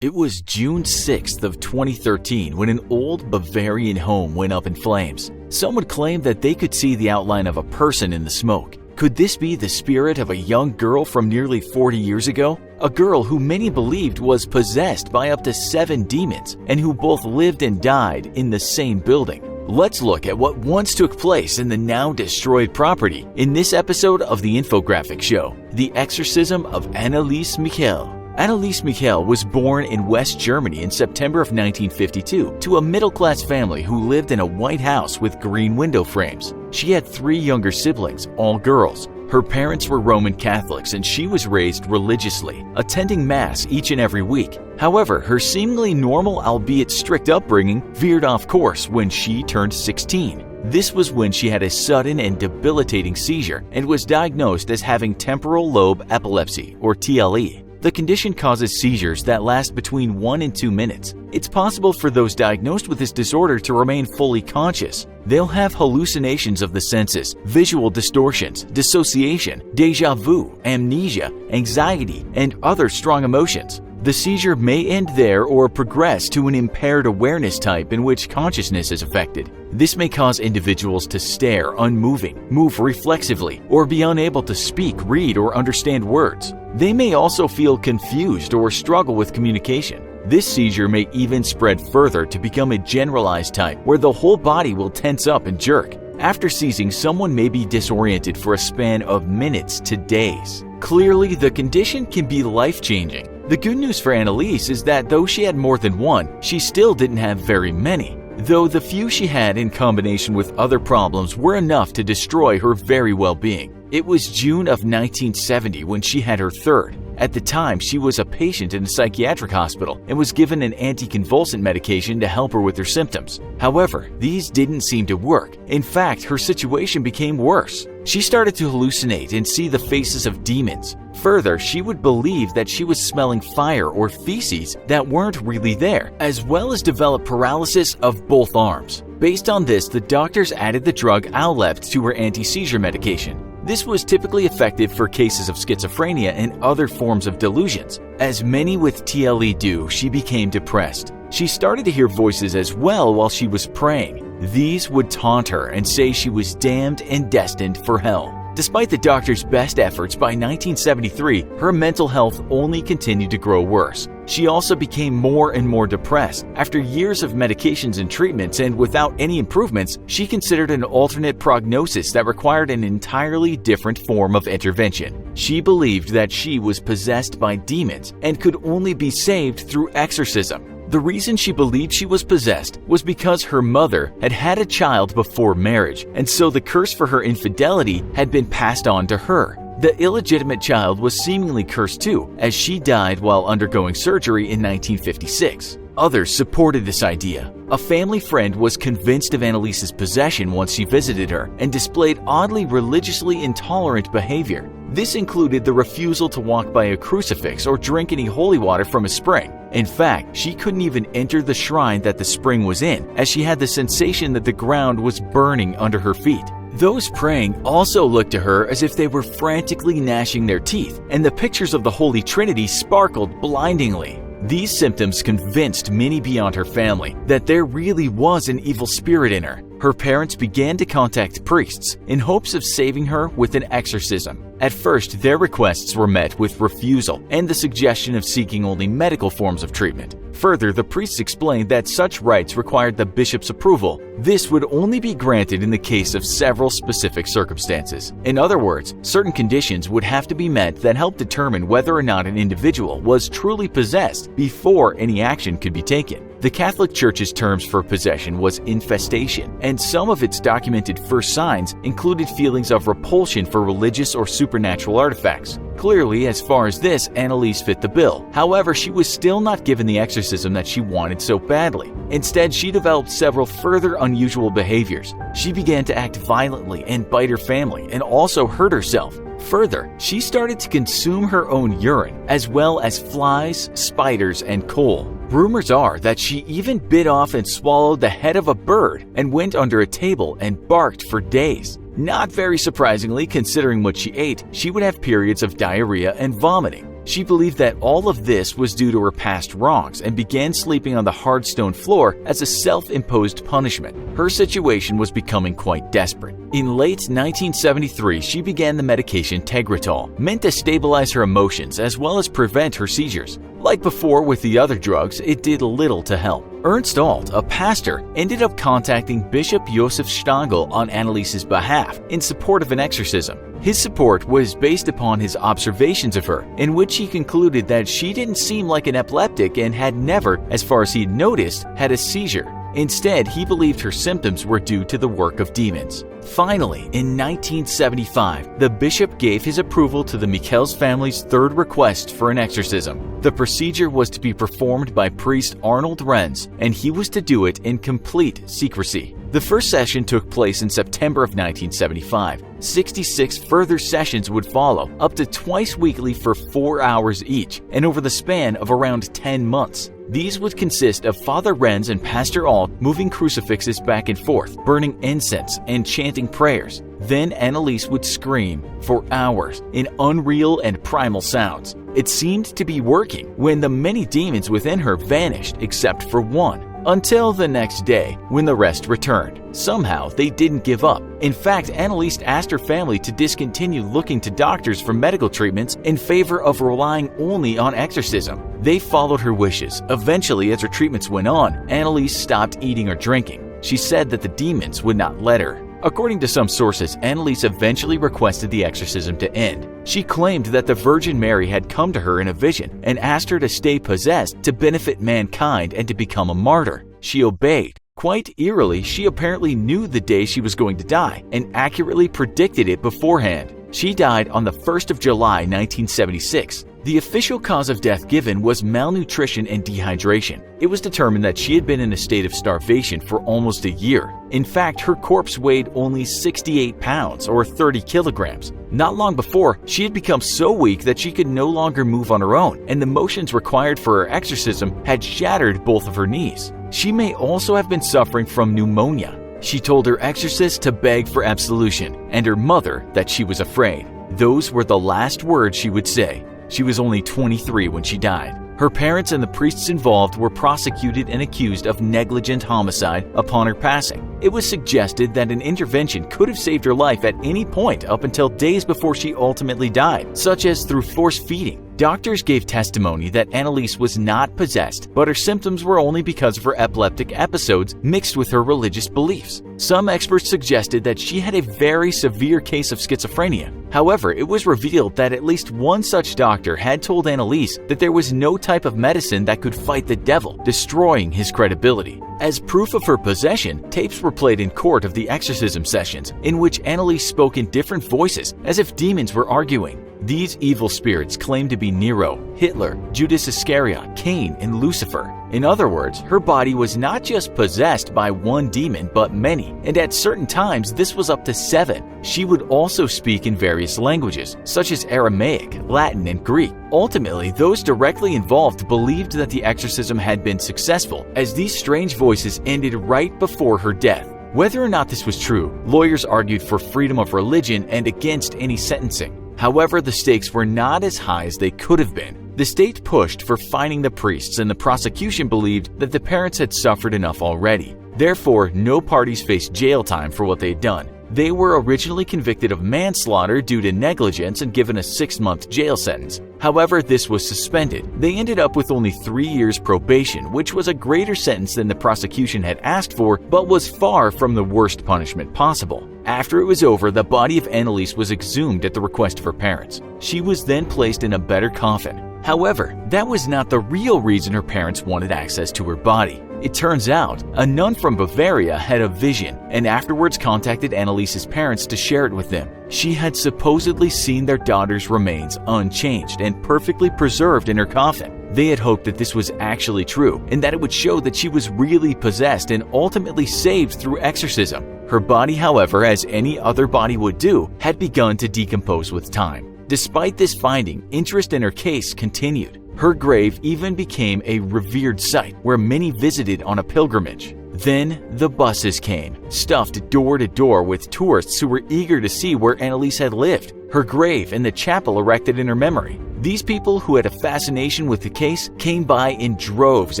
It was June 6th of 2013 when an old Bavarian home went up in flames. Some would claim that they could see the outline of a person in the smoke. Could this be the spirit of a young girl from nearly 40 years ago? A girl who many believed was possessed by up to 7 demons and who both lived and died in the same building. Let's look at what once took place in the now destroyed property in this episode of the infographic show, The Exorcism of Anneliese Michel. Anneliese Michel was born in West Germany in September of 1952 to a middle-class family who lived in a white house with green window frames. She had 3 younger siblings, all girls. Her parents were Roman Catholics and she was raised religiously, attending Mass each and every week. However, her seemingly normal albeit strict upbringing veered off course when she turned 16. This was when she had a sudden and debilitating seizure and was diagnosed as having temporal lobe epilepsy, or TLE. The condition causes seizures that last between 1 and 2 minutes. It's possible for those diagnosed with this disorder to remain fully conscious. They'll have hallucinations of the senses, visual distortions, dissociation, déjà vu, amnesia, anxiety, and other strong emotions. The seizure may end there or progress to an impaired awareness type in which consciousness is affected. This may cause individuals to stare unmoving, move reflexively, or be unable to speak, read, or understand words. They may also feel confused or struggle with communication. This seizure may even spread further to become a generalized type where the whole body will tense up and jerk. After seizing, someone may be disoriented for a span of minutes to days. Clearly, the condition can be life-changing. The good news for Anneliese is that though she had more than one, she still didn't have very many. Though the few she had in combination with other problems were enough to destroy her very well-being. It was June of 1970 when she had her third. At the time, she was a patient in a psychiatric hospital and was given an anticonvulsant medication to help her with her symptoms. However, these didn't seem to work. In fact, her situation became worse. She started to hallucinate and see the faces of demons. Further, she would believe that she was smelling fire or feces that weren't really there, as well as develop paralysis of both arms. Based on this, the doctors added the drug Owlept to her anti-seizure medication. This was typically effective for cases of schizophrenia and other forms of delusions. As many with TLE do, she became depressed. She started to hear voices as well while she was praying. These would taunt her and say she was damned and destined for hell. Despite the doctor's best efforts, by 1973, her mental health only continued to grow worse. She also became more and more depressed. After years of medications and treatments and without any improvements, she considered an alternate prognosis that required an entirely different form of intervention. She believed that she was possessed by demons and could only be saved through exorcism. The reason she believed she was possessed was because her mother had had a child before marriage, and so the curse for her infidelity had been passed on to her. The illegitimate child was seemingly cursed too, as she died while undergoing surgery in 1956. Others supported this idea. A family friend was convinced of Anneliese's possession once she visited her and displayed oddly religiously intolerant behavior. This included the refusal to walk by a crucifix or drink any holy water from a spring. In fact, she couldn't even enter the shrine that the spring was in, as she had the sensation that the ground was burning under her feet. Those praying also looked to her as if they were frantically gnashing their teeth, and the pictures of the Holy Trinity sparkled blindingly. These symptoms convinced many beyond her family that there really was an evil spirit in her. Her parents began to contact priests in hopes of saving her with an exorcism. At first, their requests were met with refusal and the suggestion of seeking only medical forms of treatment. Further, the priests explained that such rites required the bishop's approval. This would only be granted in the case of several specific circumstances. In other words, certain conditions would have to be met that helped determine whether or not an individual was truly possessed before any action could be taken. The Catholic Church's terms for possession was infestation, and some of its documented first signs included feelings of repulsion for religious or supernatural artifacts. Clearly, as far as this, Anneliese fit the bill. However, she was still not given the exorcism that she wanted so badly. Instead, she developed several further unusual behaviors. She began to act violently and bite her family, and also hurt herself. Further, she started to consume her own urine, as well as flies, spiders, and coal. Rumors are that she even bit off and swallowed the head of a bird and went under a table and barked for days. Not very surprisingly, considering what she ate, she would have periods of diarrhea and vomiting. She believed that all of this was due to her past wrongs and began sleeping on the hard stone floor as a self-imposed punishment. Her situation was becoming quite desperate. In late 1973, she began the medication Tegretol, meant to stabilize her emotions as well as prevent her seizures. Like before with the other drugs, it did little to help. Ernst Alt, a pastor, ended up contacting Bishop Josef Stangl on Anneliese's behalf in support of an exorcism. His support was based upon his observations of her, in which he concluded that she didn't seem like an epileptic and had never, as far as he'd noticed, had a seizure. Instead, he believed her symptoms were due to the work of demons. Finally, in 1975, the bishop gave his approval to the Michels family's third request for an exorcism. The procedure was to be performed by priest Arnold Renz, and he was to do it in complete secrecy. The first session took place in September of 1975. 66 further sessions would follow, up to twice weekly for 4 hours each, and over the span of around 10 months. These would consist of Father Renz and Pastor Alt moving crucifixes back and forth, burning incense, and chanting prayers. Then Anneliese would scream for hours in unreal and primal sounds. It seemed to be working when the many demons within her vanished except for one. Until the next day, when the rest returned. Somehow, they didn't give up. In fact, Anneliese asked her family to discontinue looking to doctors for medical treatments in favor of relying only on exorcism. They followed her wishes. Eventually, as her treatments went on, Anneliese stopped eating or drinking. She said that the demons would not let her. According to some sources, Anneliese eventually requested the exorcism to end. She claimed that the Virgin Mary had come to her in a vision and asked her to stay possessed to benefit mankind and to become a martyr. She obeyed. Quite eerily, she apparently knew the day she was going to die and accurately predicted it beforehand. She died on the 1st of July, 1976. The official cause of death given was malnutrition and dehydration. It was determined that she had been in a state of starvation for almost a year. In fact, her corpse weighed only 68 pounds or 30 kilograms. Not long before, she had become so weak that she could no longer move on her own, and the motions required for her exorcism had shattered both of her knees. She may also have been suffering from pneumonia. She told her exorcist to beg for absolution, and her mother that she was afraid. Those were the last words she would say. She was only 23 when she died. Her parents and the priests involved were prosecuted and accused of negligent homicide upon her passing. It was suggested that an intervention could have saved her life at any point up until days before she ultimately died, such as through force feeding. Doctors gave testimony that Anneliese was not possessed, but her symptoms were only because of her epileptic episodes mixed with her religious beliefs. Some experts suggested that she had a very severe case of schizophrenia. However, it was revealed that at least one such doctor had told Anneliese that there was no type of medicine that could fight the devil, destroying his credibility. As proof of her possession, tapes were played in court of the exorcism sessions, in which Anneliese spoke in different voices as if demons were arguing. These evil spirits claimed to be Nero, Hitler, Judas Iscariot, Cain, and Lucifer. In other words, her body was not just possessed by one demon, but many, and at certain times this was up to 7. She would also speak in various languages, such as Aramaic, Latin, and Greek. Ultimately, those directly involved believed that the exorcism had been successful, as these strange voices ended right before her death. Whether or not this was true, lawyers argued for freedom of religion and against any sentencing. However, the stakes were not as high as they could have been. The state pushed for fining the priests, and the prosecution believed that the parents had suffered enough already. Therefore, no parties faced jail time for what they had done. They were originally convicted of manslaughter due to negligence and given a 6-month jail sentence. However, this was suspended. They ended up with only 3 years probation, which was a greater sentence than the prosecution had asked for, but was far from the worst punishment possible. After it was over, the body of Anneliese was exhumed at the request of her parents. She was then placed in a better coffin. However, that was not the real reason her parents wanted access to her body. It turns out, a nun from Bavaria had a vision and afterwards contacted Anneliese's parents to share it with them. She had supposedly seen their daughter's remains unchanged and perfectly preserved in her coffin. They had hoped that this was actually true and that it would show that she was really possessed and ultimately saved through exorcism. Her body, however, as any other body would do, had begun to decompose with time. Despite this finding, interest in her case continued. Her grave even became a revered site where many visited on a pilgrimage. Then the buses came, stuffed door to door with tourists who were eager to see where Anneliese had lived, her grave, and the chapel erected in her memory. These people who had a fascination with the case came by in droves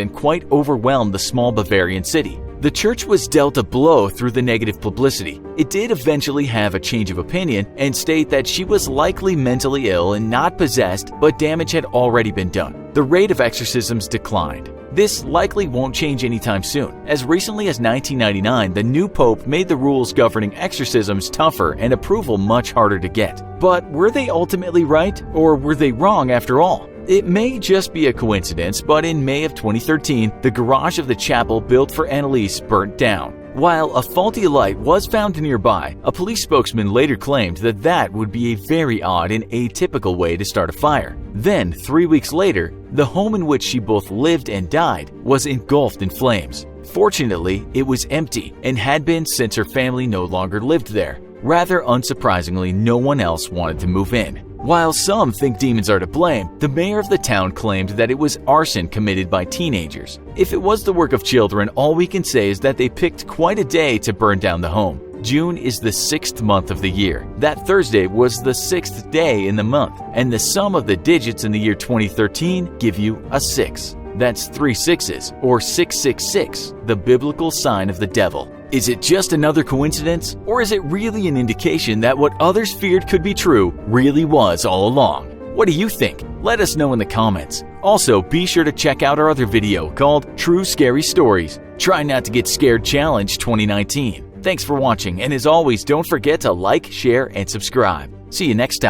and quite overwhelmed the small Bavarian city. The church was dealt a blow through the negative publicity. It did eventually have a change of opinion and state that she was likely mentally ill and not possessed, but damage had already been done. The rate of exorcisms declined. This likely won't change anytime soon. As recently as 1999, the new pope made the rules governing exorcisms tougher and approval much harder to get. But were they ultimately right, or were they wrong after all? It may just be a coincidence, but in May of 2013, the garage of the chapel built for Anneliese burnt down. While a faulty light was found nearby, a police spokesman later claimed that that would be a very odd and atypical way to start a fire. Then, 3 weeks later, the home in which she both lived and died was engulfed in flames. Fortunately, it was empty and had been since her family no longer lived there. Rather unsurprisingly, no one else wanted to move in. While some think demons are to blame, the mayor of the town claimed that it was arson committed by teenagers. If it was the work of children, all we can say is that they picked quite a day to burn down the home. June is the 6th month of the year. That Thursday was the 6th day in the month, and the sum of the digits in the year 2013 give you a 6. That's 3 sixes, or 666, the biblical sign of the devil. Is it just another coincidence, or is it really an indication that what others feared could be true really was all along? What do you think? Let us know in the comments. Also, be sure to check out our other video called True Scary Stories. Try Not to Get Scared Challenge 2019. Thanks for watching, and as always, don't forget to like, share, and subscribe. See you next time.